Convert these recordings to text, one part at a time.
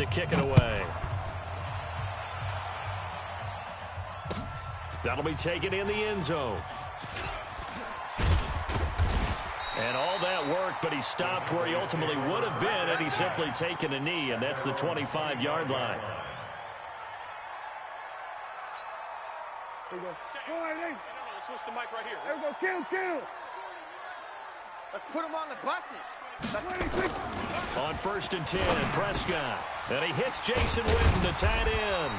to kick it away. That'll be taken in the end zone. And all that work, but he stopped where he ultimately would have been, and he's simply taken a knee, and that's the 25-yard line. There you go. Let's switch the mic right here. There we go. Kill. Let's put him on the buses. On 1st and 10, Prescott. And he hits Jason Witten, the tight end.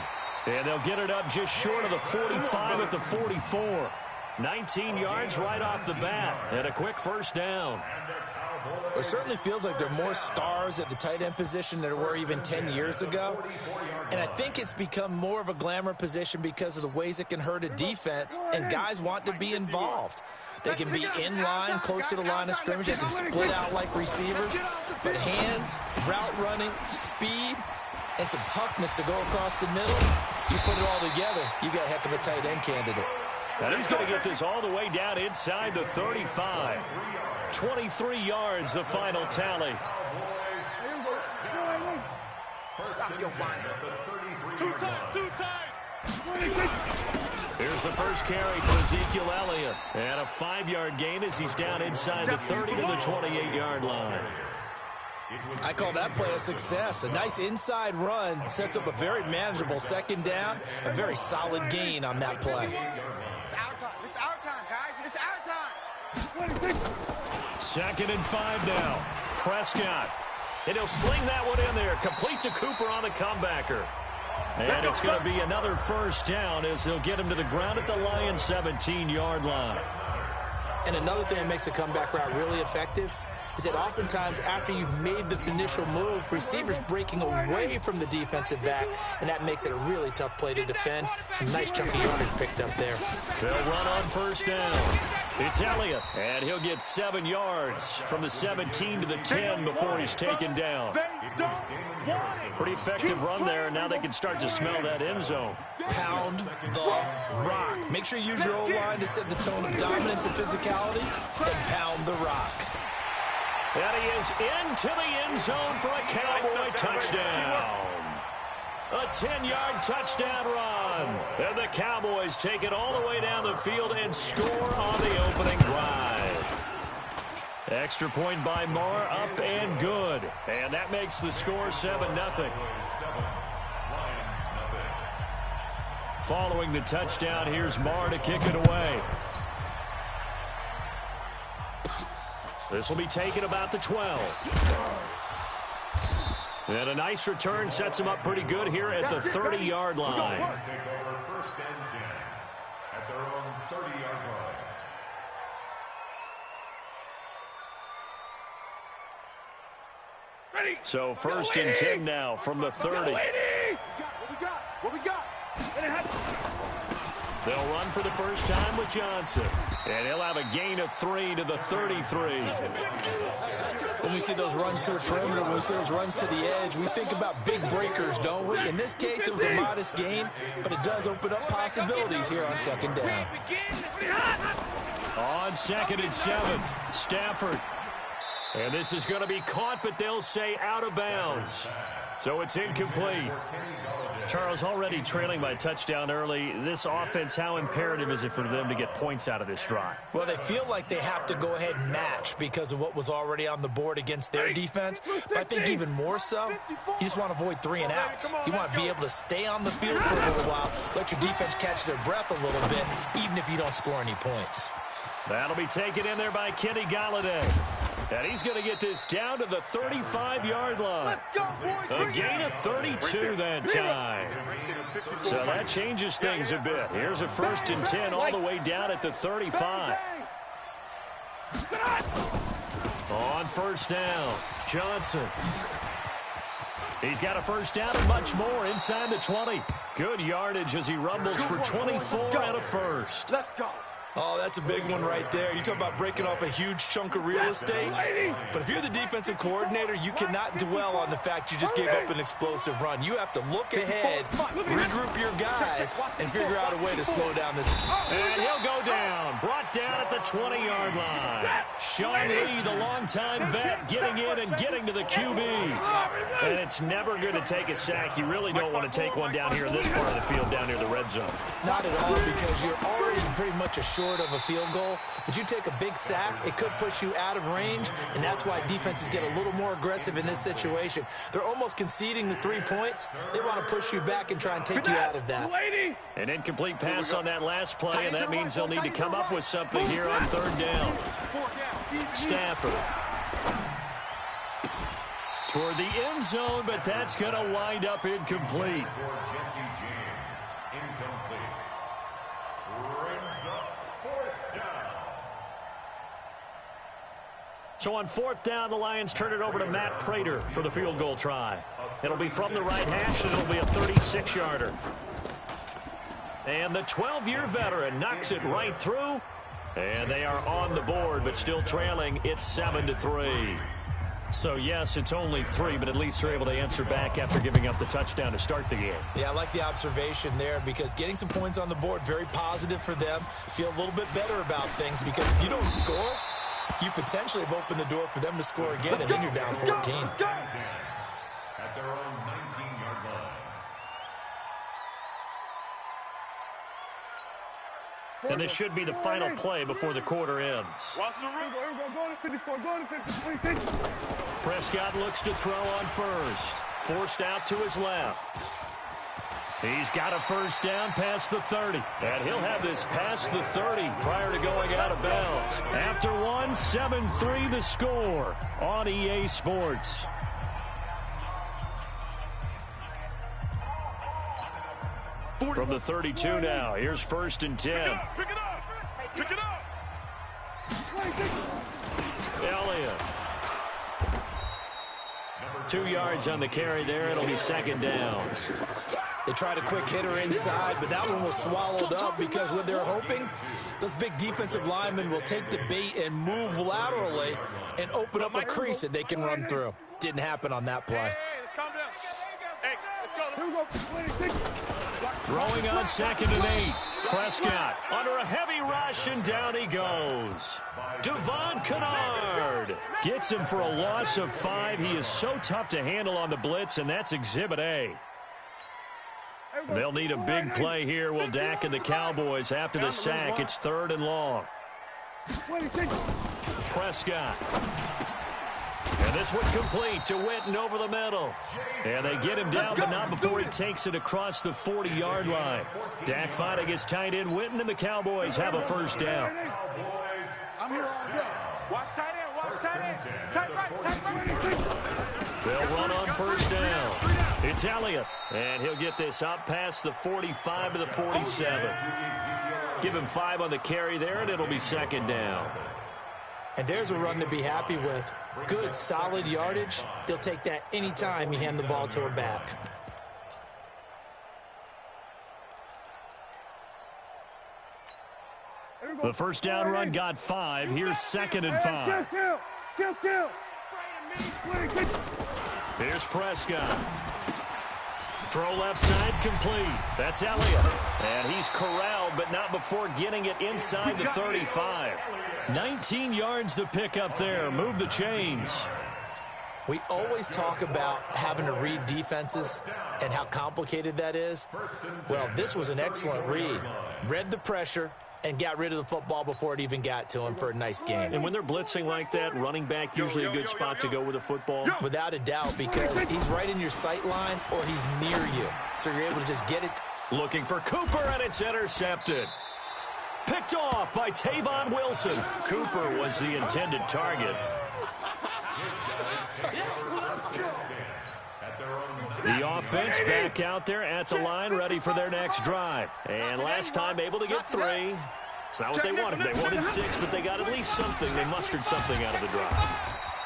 And they'll get it up just short of the 45 at the 44. 19 yards right off the bat, and a quick first down. It certainly feels like there are more stars at the tight end position than there were even 10 years ago. And I think it's become more of a glamour position because of the ways it can hurt a defense, and guys want to be involved. They can be in line, close to the line of scrimmage. They can split out like receivers. But hands, route running, speed, and some toughness to go across the middle, you put it all together, you got a heck of a tight end candidate. And he's going to get this all the way down inside the 35. 23 yards, the final tally. Stop your whining. Two times. Here's the first carry for Ezekiel Elliott. And a 5-yard gain as he's down inside the 30 to the 28-yard line. I call that play a success. A nice inside run sets up a very manageable second down. A very solid gain on that play. It's our time. It's our time, guys. It's our time. 2nd and 5 now. Prescott. And he'll sling that one in there. Complete to Cooper on the comebacker. And it's going to be another first down as they'll get him to the ground at the Lions' 17-yard line. And another thing that makes a comeback route really effective is that oftentimes after you've made the initial move, receivers breaking away from the defensive back, and that makes it a really tough play to defend. A nice chunk of yardage picked up there. They'll run on first down. It's Elliott, and he'll get 7 yards from the 17 to the 10 before he's taken down. Pretty effective run there, and now they can start to smell that end zone. Pound the rock. Make sure you use your O-line to set the tone of dominance and physicality, and pound the rock. And he is into the end zone for a Cowboy touchdown. A 10-yard touchdown run. And the Cowboys take it all the way down the field and score on the opening drive. Extra point by Marr, up and good. And that makes the score 7-0. Following the touchdown, here's Marr to kick it away. This will be taken about the 12. And a nice return sets him up pretty good here at the 30-yard line. First and 10 at their own 30-yard line. Ready. So 1st and 10 now from the 30. What we got? They'll run for the first time with Johnson. And he'll have a gain of 3 to the 33. When we see those runs to the perimeter, when we see those runs to the edge, we think about big breakers, don't we? In this case, it was a modest gain, but it does open up possibilities here on second down. On 2nd and 7, Stafford. And this is going to be caught, but they'll say out of bounds. So it's incomplete. Charles, already trailing by touchdown early. This offense, how imperative is it for them to get points out of this drive? Well, they feel like they have to go ahead and match because of what was already on the board against their defense. But I think even more so, you just want to avoid 3 and outs. You want to be able to stay on the field for a little while, let your defense catch their breath a little bit, even if you don't score any points. That'll be taken in there by Kenny Golladay. And he's going to get this down to the 35-yard line. A gain of 32 that time. So that changes things a bit. Here's a 1st and 10 all the way down at the 35. On first down, Johnson. He's got a first down and much more inside the 20. Good yardage as he rumbles for 24 and a first. Let's go. Oh, that's a big one right there. You talk about breaking off a huge chunk of real estate. But if you're the defensive coordinator, you cannot dwell on the fact you just gave up an explosive run. You have to look ahead, regroup your guys, and figure out a way to slow down this. And he'll go down. Brought down at the 20-yard line. Sean Lee, the longtime vet, getting in and getting to the QB. And it's never going to take a sack. You really don't want to take one down here in this part of the field, down near the red zone. Not at all, because you're already pretty much short of a field goal. But you take a big sack, it could push you out of range, and that's why defenses get a little more aggressive in this situation. They're almost conceding the 3 points. They want to push you back and try and take you out of that. An incomplete pass on that last play, and that means they'll need to come up with something here on third down. Stafford toward the end zone, but that's going to wind up incomplete. So on fourth down, the Lions turn it over to Matt Prater for the field goal try. It'll be from the right hash, and it'll be a 36-yarder. And the 12-year veteran knocks it right through. And they are on the board, but still trailing. It's 7-3. So, yes, it's only 3, but at least they're able to answer back after giving up the touchdown to start the game. Yeah, I like the observation there, because getting some points on the board, very positive for them. Feel a little bit better about things, because if you don't score, you potentially have opened the door for them to score again, and then you're down 14. At their own 19-yard line. And this should be the final play before the quarter ends. Prescott looks to throw on first. Forced out to his left. He's got a first down past the 30. And he'll have this past the 30 prior to going out of bounds. After one, 7-3 the score on EA Sports. From the 32 now, here's first and 10. Pick it up! Pick it up! Elliott. 2 yards on the carry there. It'll be second down. They tried a quick hitter inside, but that one was swallowed up, because what they're hoping, those big defensive linemen will take the bait and move laterally and open up a crease that they can run through. Didn't happen on that play. Hey, let's calm down. Hey, let's go. Here we go. Throwing on second and 8. Prescott under a heavy rush, and down he goes. Devon Kennard gets him for a loss of 5. He is so tough to handle on the blitz, and that's Exhibit A. They'll need a big play here, will Dak and the Cowboys. After the sack, it's third and long. Prescott. And this one complete to Witten over the middle. And they get him down, but not before he takes it across the 40-yard line. Dak fighting his tight end Witten, and the Cowboys have a first down. I'm here all day. Watch tight end, watch tight end. Tight right, tight right. They'll run on first down. It's Elliott, and he'll get this up past the 45 to the 47. Give him 5 on the carry there, and it'll be second down. And there's a run to be happy with. Good, solid yardage. He'll take that anytime you hand the ball to a back. The first down run got 5. Here's second and 5. Kill. Here's Prescott. Throw left side complete. That's Elliott. And he's corralled, but not before getting it inside the 35. 19 yards to pick up there. Move the chains. We always talk about having to read defenses and how complicated that is. Well, this was an excellent read. Read the pressure and got rid of the football before it even got to him for a nice game. And when they're blitzing like that, running back usually a good spot to go with the football. Without a doubt, because he's right in your sight line or he's near you. So you're able to just get it. Looking for Cooper, and it's intercepted. Picked off by Tavon Wilson. Cooper was the intended target. The offense back out there at the line, ready for their next drive. And last time able to get 3. It's not what they wanted. They wanted 6, but they got at least something. They mustered something out of the drive.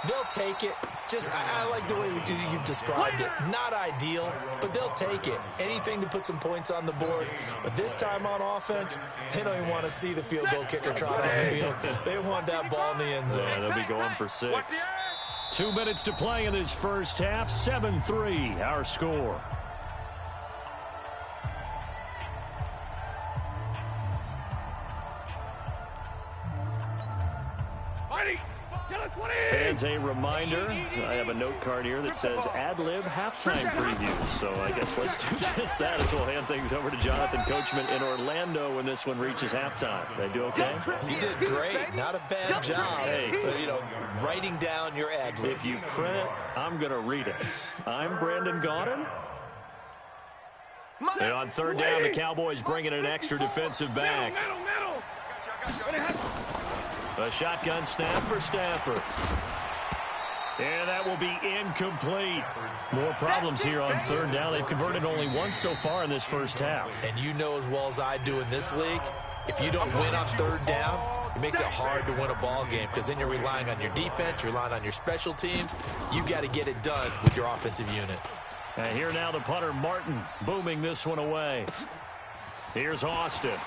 They'll take it. Just, I like the way you've described it. Not ideal, but they'll take it. Anything to put some points on the board. But this time on offense, they don't even want to see the field goal kicker trot on the field. They want that ball in the end zone. Yeah, they'll be going for 6. 2 minutes to play in this first half. 7-3, our score. Fans, a reminder, I have a note card here that says ad-lib halftime preview. So I guess let's do just that as we'll hand things over to Jonathan Coachman in Orlando when this one reaches halftime. They do okay? You did great. Not a bad job. Hey. But, writing down your ad-libs. If you print, I'm going to read it. I'm Brandon Gaudin. And on third down, the Cowboys bringing an extra defensive back. A shotgun snap for Stafford. And that will be incomplete. More problems here on third down. They've converted only once so far in this first half. And you know as well as I do in this league, if you don't win on third down, it makes it hard to win a ball game because then you're relying on your defense, you're relying on your special teams. You've got to get it done with your offensive unit. And here now the punter, Martin, booming this one away. Here's Austin.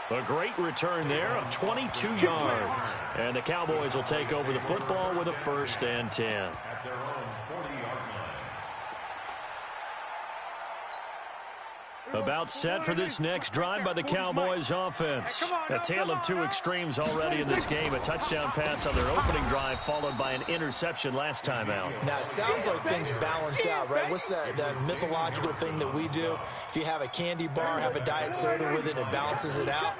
A great return there of 22 yards. And the Cowboys will take over the football with a 1st and 10. At their own 40-yard line. About set for this next drive by the Cowboys offense. A tale of two extremes already in this game. A touchdown pass on their opening drive followed by an interception last time out. Now, it sounds like things balance out, right? What's that mythological thing that we do? If you have a candy bar, have a diet soda with it, it balances it out.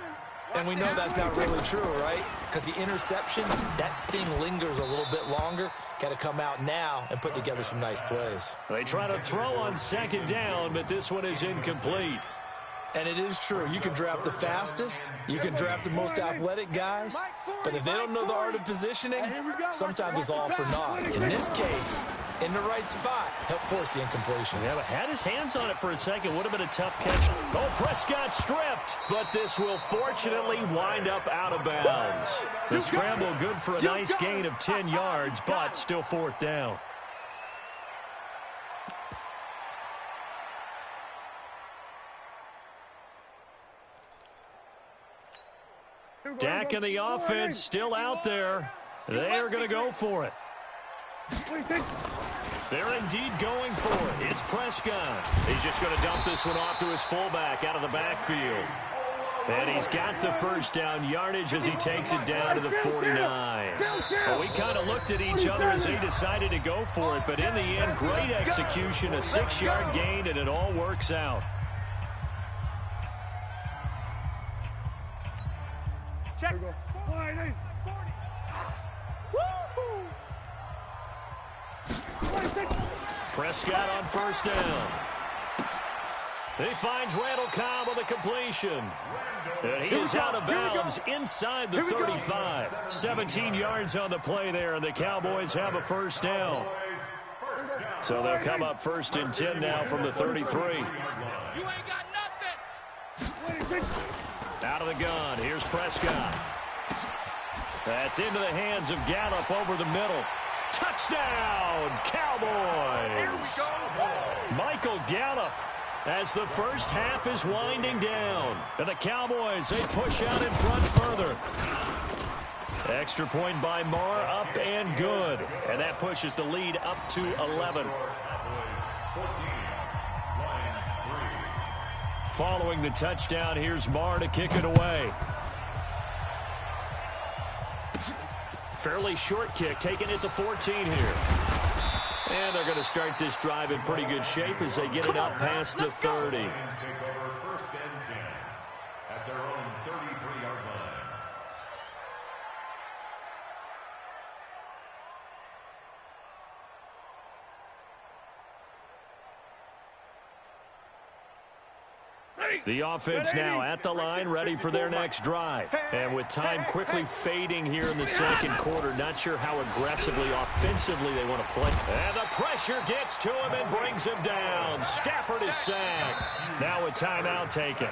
And we know that's not really true, right? Because the interception, that sting lingers a little bit longer. Got to come out now and put together some nice plays. They try to throw on second down, but this one is incomplete. And it is true. You can draft the fastest. You can draft the most athletic guys. But if they don't know the art of positioning, sometimes it's all for naught. In this case, in the right spot, help force the incompletion. Yeah, but had his hands on it for a second. Would have been a tough catch. Oh, Prescott stripped. But this will fortunately wind up out of bounds. The scramble good for a nice gain of 10 yards, but still 4th down. Dak and the offense still out there. They are going to go for it. They're indeed going for it. It's Prescott. He's just going to dump this one off to his fullback out of the backfield. And he's got the 1st down yardage as he takes it down to the 49. Well, we kind of looked at each other as they decided to go for it, but in the end, great execution, a 6-yard gain, and it all works out. Check. Prescott on 1st down. He finds Randall Cobb with a completion. And he is out of bounds inside the 35. 17 yards on the play there, and the Cowboys have a 1st down. So they'll come up 1st and 10 now from the 33. You ain't got nothing. Out of the gun, here's Prescott. That's into the hands of Gallup over the middle. Touchdown, Cowboys! There we go. Michael Gallup as the first half is winding down. And the Cowboys, they push out in front further. Extra point by Marr, up and good. And that pushes the lead up to 11. Following the touchdown, here's Marr to kick it away. Fairly short kick, taking it to 14 here. And they're going to start this drive in pretty good shape as they get it up past the 30. Take over 1st and 10 at their own 33-yard line. The offense now at the line, ready for their next drive. And with time quickly fading here in the second quarter, not sure how aggressively, offensively they want to play. And the pressure gets to him and brings him down. Stafford is sacked. Now a timeout taken.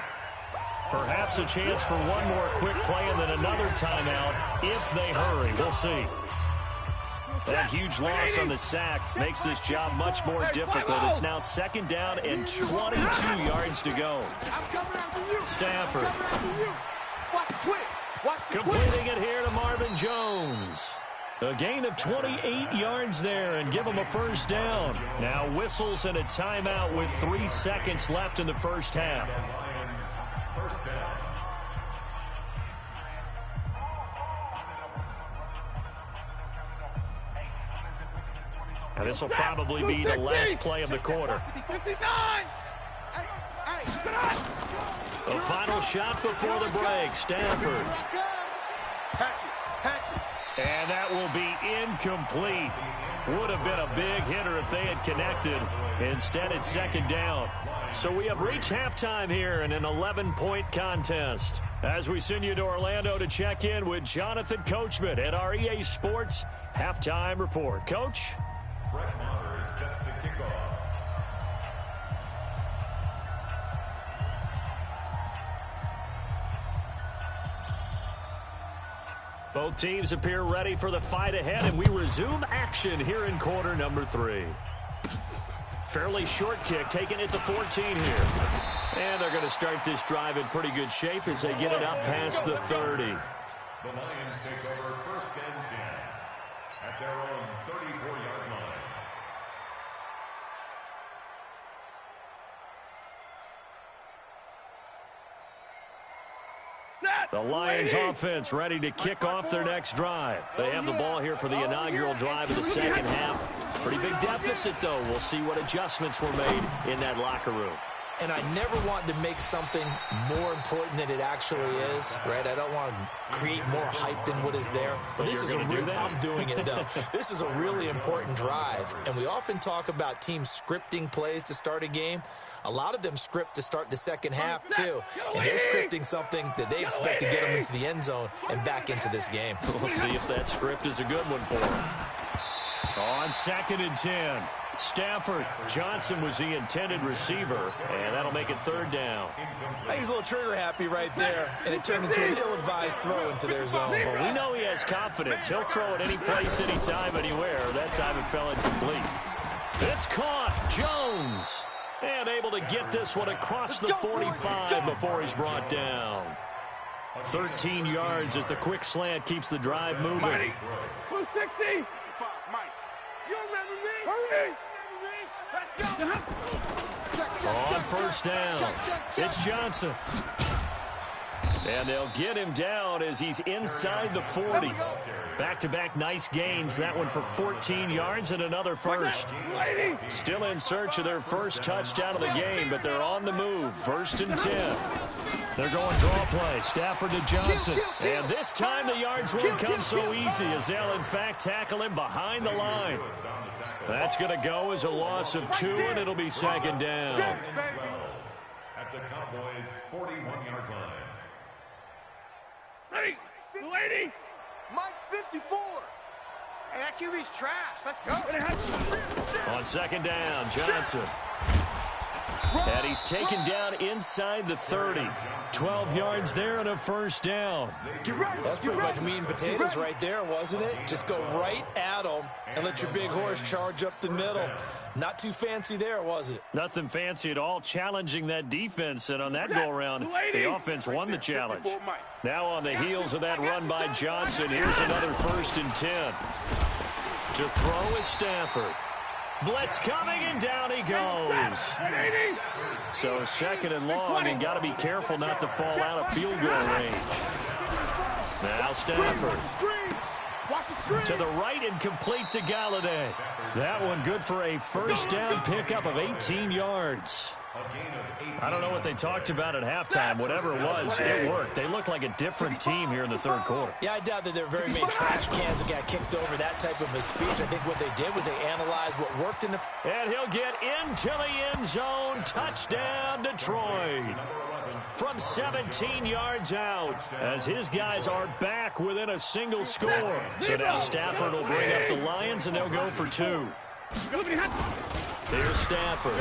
Perhaps a chance for one more quick play and then another timeout if they hurry. We'll see. That huge loss on the sack makes this job much more difficult. It's now 2nd down and 22 yards to go. Stafford. Completing it here to Marvin Jones. A gain of 28 yards there and give him a 1st down. Now whistles and a timeout with 3 seconds left in the first half. And this will probably be the last play of the quarter. 59! A final shot before the break. Stafford. And that will be incomplete. Would have been a big hitter if they had connected. Instead, it's 2nd down. So we have reached halftime here in an 11-point contest. As we send you to Orlando to check in with Jonathan Coachman at our EA Sports Halftime Report. Coach? Brett Maher is set to kick off. Both teams appear ready for the fight ahead, and we resume action here in quarter number 3. Fairly short kick, taking it to 14 here. And they're going to start this drive in pretty good shape as they get it up past the 30. The Lions take over 1st and 10 at their own 34-yard line. The Lions offense ready to kick off their next drive. They have the ball here for the inaugural drive of the second half. Pretty big deficit, though. We'll see what adjustments were made in that locker room. And I never want to make something more important than it actually is, right? I don't want to create more hype than what is there. But this is I'm doing it, though. This is a really important drive. And we often talk about teams scripting plays to start a game. A lot of them script to start the second half, too. And they're scripting something that they expect to get them into the end zone and back into this game. We'll see if that script is a good one for them. On 2nd and 10. Stafford. Johnson was the intended receiver, and that'll make it 3rd down. I think he's a little trigger happy right there, and it turned into an ill-advised throw into their zone. Well, we know he has confidence. He'll throw it any place, anytime, anywhere. That time it fell incomplete. It's caught. Jones. And able to get this one across the 45 before he's brought down. 13 yards as the quick slant keeps the drive moving. 260! Mike, you remember me? Hurry! Let's go! On 1st down, it's Johnson. And they'll get him down as he's inside the 40. Back-to-back nice gains. That one for 14 yards and another 1st. Still in search of their first touchdown of the game, but they're on the move. 1st and 10. They're going draw play. Stafford to Johnson. And this time the yards won't come so easy as they'll, in fact, tackle him behind the line. That's going to go as a loss of 2, and it'll be 2nd down. At the Cowboys' 41-yard line. Ready? 280! Mike 54. Hey, that QB's trash. Let's go. On 2nd down, Johnson. And he's taken down inside the 30. 12 yards there and a 1st down. That's pretty much meat and potatoes right there, wasn't it? Just go right at them and let your big horse charge up the middle. Not too fancy there, was it? Nothing fancy at all, challenging that defense. And on that go-around, the offense won the challenge. Now on the heels of that run by Johnson, here's another 1st and 10. To throw is Stafford. Blitz coming, and down he goes. So 2nd and long, and got to be careful not to fall out of field goal range. Now Stafford. To the right and complete to Galladay. That one good for a 1st down pickup of 18 yards. I don't know what they talked about at halftime. Whatever it was, it worked. They look like a different team here in the 3rd quarter. Yeah, I doubt that there are very many trash cans that got kicked over, that type of a speech. I think what they did was they analyzed what worked in the... And he'll get into the end zone. Touchdown, Detroit. From 17 yards out, as his guys are back within a single score. So now Stafford will bring up the Lions, and they'll go for 2. Here's Stafford.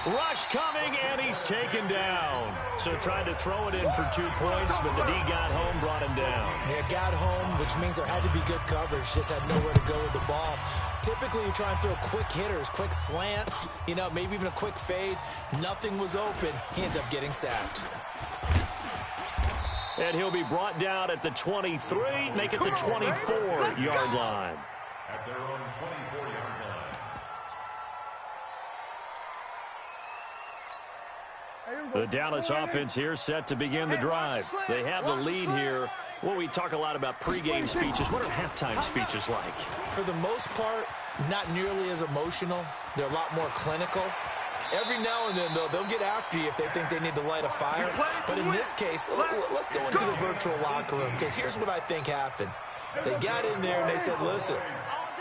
Rush coming, and he's taken down. So tried to throw it in for 2 points, but the D got home, brought him down. Yeah, got home, which means there had to be good coverage. Just had nowhere to go with the ball. Typically, you try and throw quick hitters, quick slants, maybe even a quick fade. Nothing was open. He ends up getting sacked. And he'll be brought down at the 23, make it the 24-yard line. At their own 24-yard line. The Dallas offense here set to begin the drive. They have the lead here. Well, we talk a lot about pregame speeches. What are halftime speeches like? For the most part, not nearly as emotional. They're a lot more clinical. Every now and then, though, they'll get after you if they think they need to light a fire. But in this case, let's go into the virtual locker room, because here's what I think happened. They got in there and they said, listen,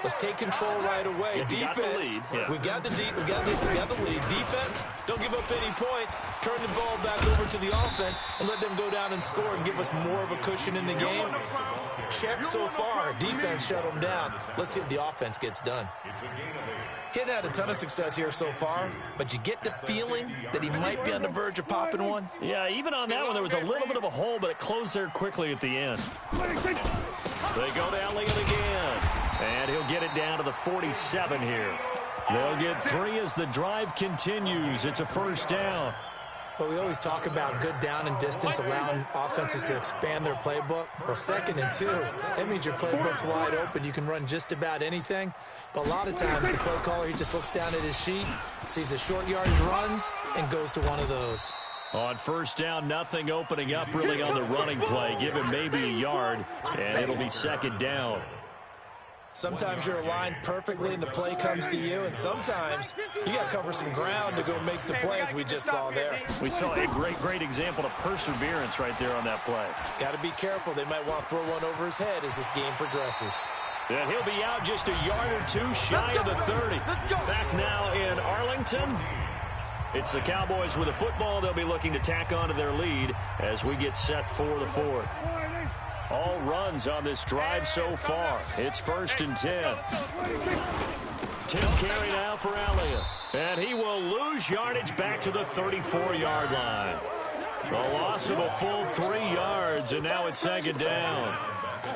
let's take control right away. Defense, we got the lead. Defense, don't give up any points. Turn the ball back over to the offense and let them go down and score and give us more of a cushion in the game. Check so far. Defense shut them down. Let's see if the offense gets done. He'd had a ton of success here so far, but you get the feeling that he might be on the verge of popping one. Yeah, even on that one, there was a little bit of a hole, but it closed there quickly at the end. They go to Elliott again, and he'll get it down to the 47 here. They'll get 3 as the drive continues. It's a first down. But we always talk about good down and distance, allowing offenses to expand their playbook. Well, 2nd and 2, that means your playbook's wide open. You can run just about anything. But a lot of times, the play caller, he just looks down at his sheet, sees the short yardage runs, and goes to one of those. On first down, nothing opening up really on the running play. Give him maybe a yard, and it'll be 2nd down. Sometimes you're aligned perfectly and the play comes to you, and sometimes you got to cover some ground to go make the play, as we just saw there. We saw a great example of perseverance right there on that play. Got to be careful. They might want to throw one over his head as this game progresses. And he'll be out just a yard or 2 shy of the 30. Back now in Arlington. It's the Cowboys with the football. They'll be looking to tack on to their lead as we get set for the 4th. All runs on this drive so far. It's 1st and 10. Tip carry now for Elliott. And he will lose yardage back to the 34-yard line. A loss of a full 3 yards, and now it's 2nd down.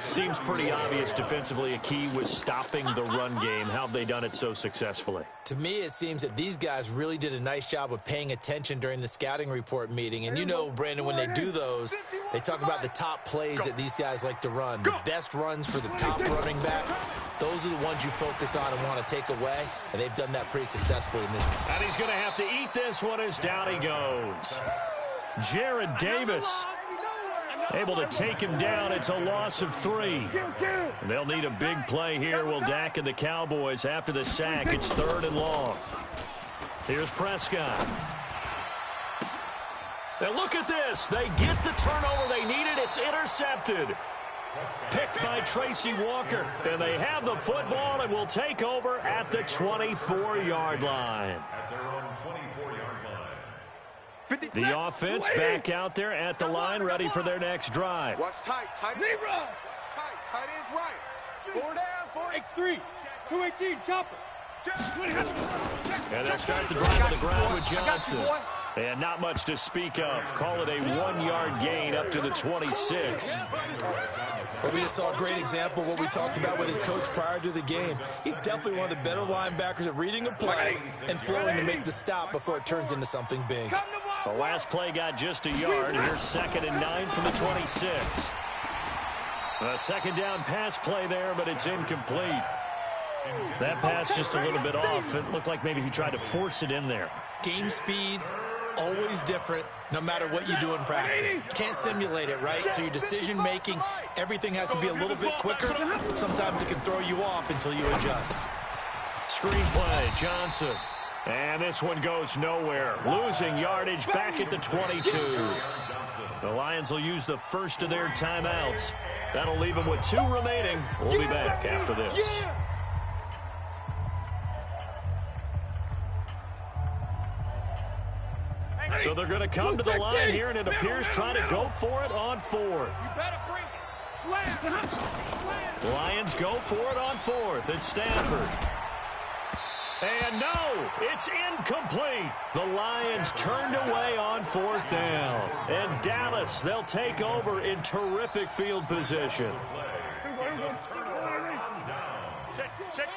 Seems pretty obvious defensively a key was stopping the run game. How have they done it so successfully? To me, it seems that these guys really did a nice job of paying attention during the scouting report meeting. And you know, Brandon, when they do those, they talk about the top plays that these guys like to run. The best runs for the top running back. Those are the ones you focus on and want to take away. And they've done that pretty successfully in this game. And he's going to have to eat this one as down he goes. Jared Davis able to take him down. It's a loss of 3. They'll need a big play here. Will Dak and the Cowboys after the sack. It's 3rd and long. Here's Prescott. Now look at this. They get the turnover they needed. It's intercepted. Picked by Tracy Walker. And they have the football and will take over at the 24-yard line. At their own 24-yard line. The offense back out there at the line, ready for their next drive. Watch tight. Tight ends right. 4 down. X3. 218. Chopper. And they'll start the drive on the ground with Johnson. And not much to speak of. Call it a 1-yard gain up to the 26. Well, we just saw a great example of what we talked about with his coach prior to the game. He's definitely one of the better linebackers at reading a play and flowing to make the stop before it turns into something big. The last play got just a yard. Here's 2nd and 9 from the 26. A 2nd down pass play there, but it's incomplete. That pass just a little bit off. It looked like maybe he tried to force it in there. Game speed, always different, no matter what you do in practice. You can't simulate it, right? So your decision-making, everything has to be a little bit quicker. Sometimes it can throw you off until you adjust. Screen play, Johnson. And this one goes nowhere. Losing yardage back at the 22. The Lions will use the first of their timeouts. That'll leave them with 2 remaining. We'll be back after this. So they're going to come to the line here, and it appears trying to go for it on 4th. Lions go for it on 4th. It's Stafford. And no, it's incomplete. The Lions turned away on 4th down. And Dallas, they'll take over in terrific field position. Check.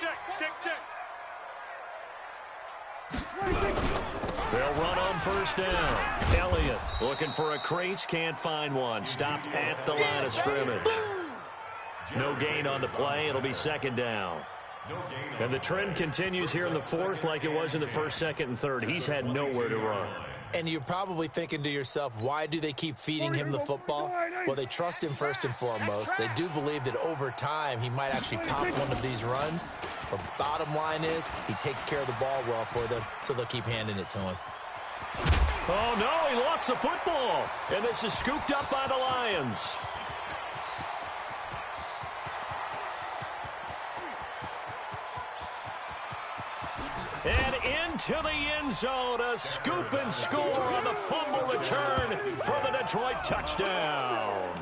They'll run on 1st down. Elliott looking for a crease, can't find one. Stopped at the line of scrimmage. No gain on the play. It'll be 2nd down. And the trend continues here in the 4th like it was in the 1st, 2nd, and 3rd. He's had nowhere to run. And you're probably thinking to yourself, why do they keep feeding him the football? Well, they trust him first and foremost. They do believe that over time he might actually pop one of these runs. But bottom line is he takes care of the ball well for them, so they'll keep handing it to him. Oh, no, he lost the football. And this is scooped up by the Lions. And into the end zone, a scoop and score on the fumble return for the Detroit touchdown.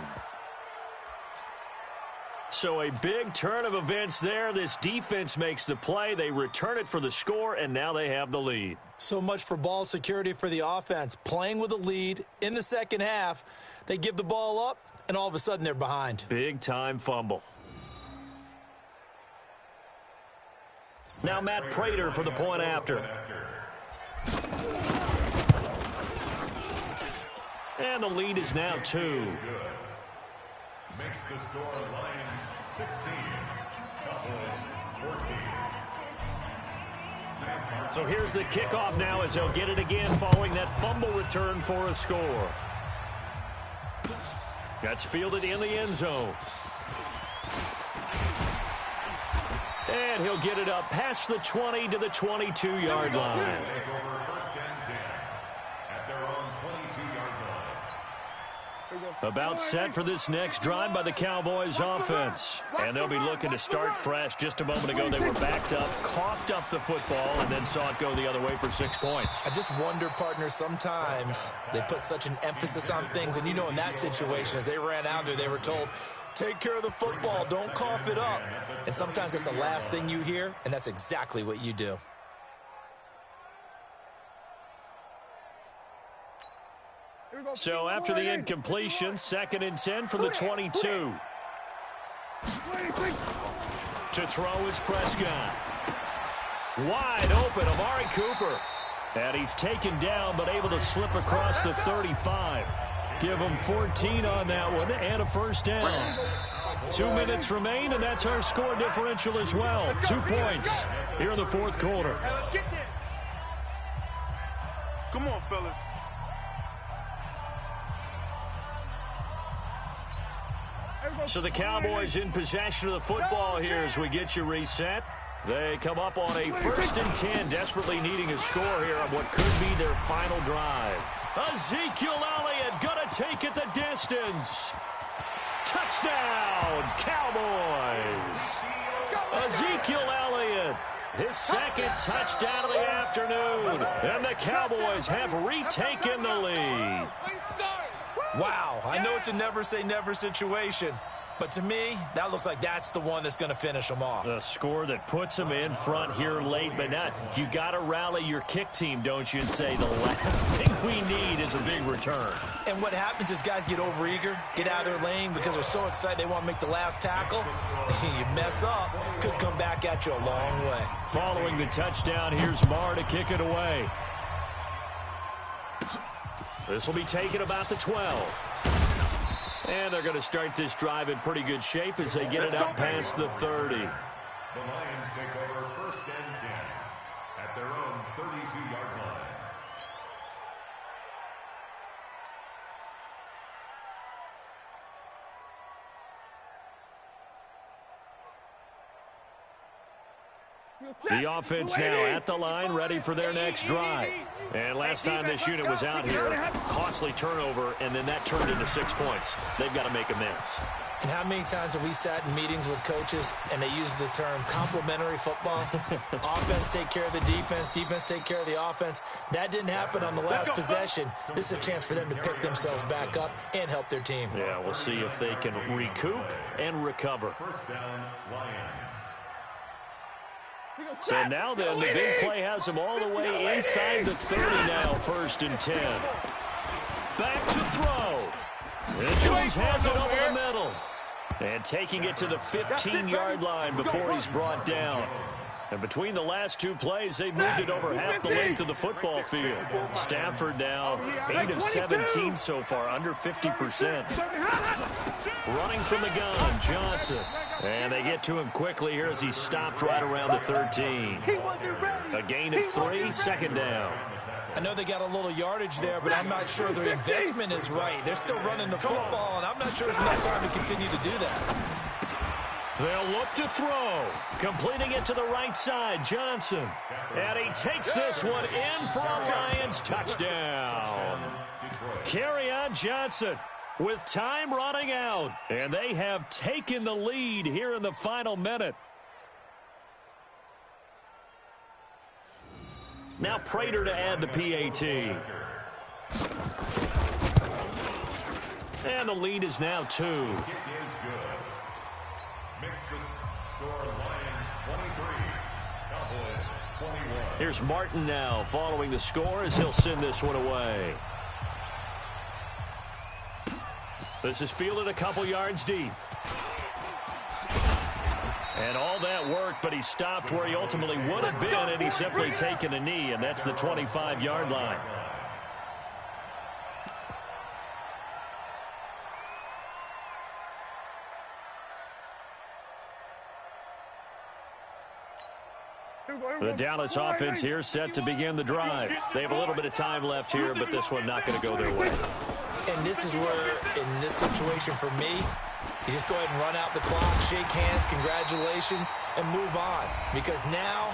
So a big turn of events there. This defense makes the play. They return it for the score, and now they have the lead. So much for ball security for the offense. Playing with a lead in the 2nd half, they give the ball up, and all of a sudden they're behind. Big-time fumble. Now Matt Prater for the point after. And the lead is now 2. Makes the score Lions 16, Cowboys 14. So here's the kickoff now as they'll get it again following that fumble return for a score. That's fielded in the end zone. And he'll get it up past the 20 to the 22-yard line. Take over 1st and 10 at their own 22-yard line. About set for this next drive by the Cowboys offense. And they'll be looking to start fresh. Just a moment ago, they were backed up, coughed up the football, and then saw it go the other way for 6 points. I just wonder, partner, sometimes they put such an emphasis on things. And, you know, in that situation, as they ran out there, they were told, take care of the football, don't cough it up. And sometimes that's the last thing you hear, and that's exactly what you do. So after the incompletion, 2nd and 10 from the 22. To throw is Prescott. Wide open, Amari Cooper. And he's taken down, but able to slip across the 35. Give him 14 on that one and a 1st down. 2 minutes remain, and that's our score differential as well. 2 points here in the 4th quarter. Hey, let's get there. Come on, fellas. So the Cowboys in possession of the football here as we get you reset. They come up on a 1st and 10, desperately needing a score here on what could be their final drive. Ezekiel Elliott gonna take it the distance. Touchdown, Cowboys. Ezekiel Elliott, his 2nd touchdown of the afternoon. And the Cowboys have retaken the lead. Wow, I know it's a never say never situation, but to me, that looks like that's the one that's going to finish them off. A score that puts them in front here late, but not. You got to rally your kick team, don't you, and say the last thing we need is a big return. And what happens is guys get overeager, get out of their lane because they're so excited they want to make the last tackle. You mess up, could come back at you a long way. Following the touchdown, here's Marr to kick it away. This will be taken about the 12. And they're going to start this drive in pretty good shape as they get it up past the 30. The Lions take over 1st and 10 at their own 32-yard line. The offense now at the line, ready for their next drive. And last time this unit was out here, costly turnover, and then that turned into 6 points. They've got to make amends. And how many times have we sat in meetings with coaches and they use the term complementary football? Offense take care of the defense, defense take care of the offense. That didn't happen on the last possession. This is a chance for them to pick themselves back up and help their team. Yeah, we'll see if they can recoup and recover. 1st down, Lions. So now then, the big play has him all the way inside the 30 now, 1st and 10. Back to throw. And Jones has it over the middle. And taking it to the 15-yard line before he's brought down. And between the last 2 plays, they've moved it over half the length of the football field. Stafford now 8 of 17 so far, under 50%. Running from the gun, Johnson. And they get to him quickly here as he stopped right around the 13. A gain of 3, 2nd down. I know they got a little yardage there, but I'm not sure their investment is right. They're still running the football, and I'm not sure there's enough time to continue to do that. They'll look to throw. Completing it to the right side, Johnson. And he takes this one in for a Lions touchdown. Kerryon Johnson with time running out. And they have taken the lead here in the final minute. Now Prater to add the PAT. And the lead is now 2. Here's Martin now following the score as he'll send this one away. This is fielded a couple yards deep. And all that worked, but he stopped where he ultimately would have been, and he's simply taken a knee, and that's the 25-yard line. The Dallas offense here set to begin the drive. They have a little bit of time left here, but this one not going to go their way. And this is where, in this situation for me, you just go ahead and run out the clock, shake hands, congratulations, and move on. Because now,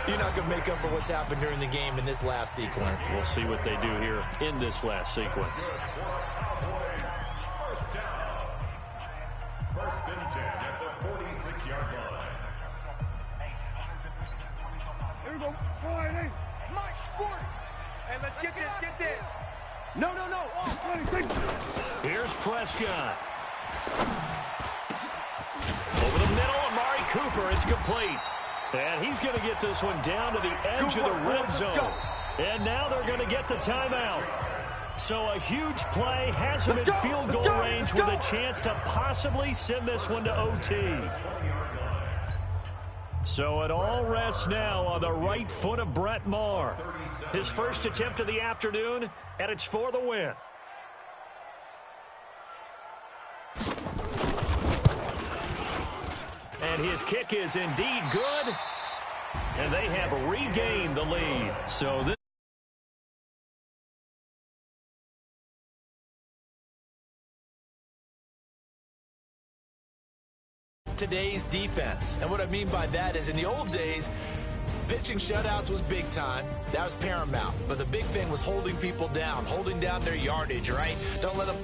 you're not going to make up for what's happened during the game in this last sequence. We'll see what they do here in this last sequence. 1st and 10 at the 46-yard line. Here we go. Mike, 40. Hey, let's get this. No. Oh, 26. Here's Prescott. Over the middle, Amari Cooper. It's complete. And he's going to get this one down to the edge of the red zone. And now they're going to get the timeout. So a huge play has him in field goal range with a chance to possibly send this one to OT. So it all rests now on the right foot of Brett Maher. His first attempt of the afternoon, and it's for the win. And his kick is indeed good. And they have regained the lead. So this today's defense. And what I mean by that is in the old days, pitching shutouts was big time. That was paramount. But the big thing was holding people down, holding down their yardage, right? Don't let them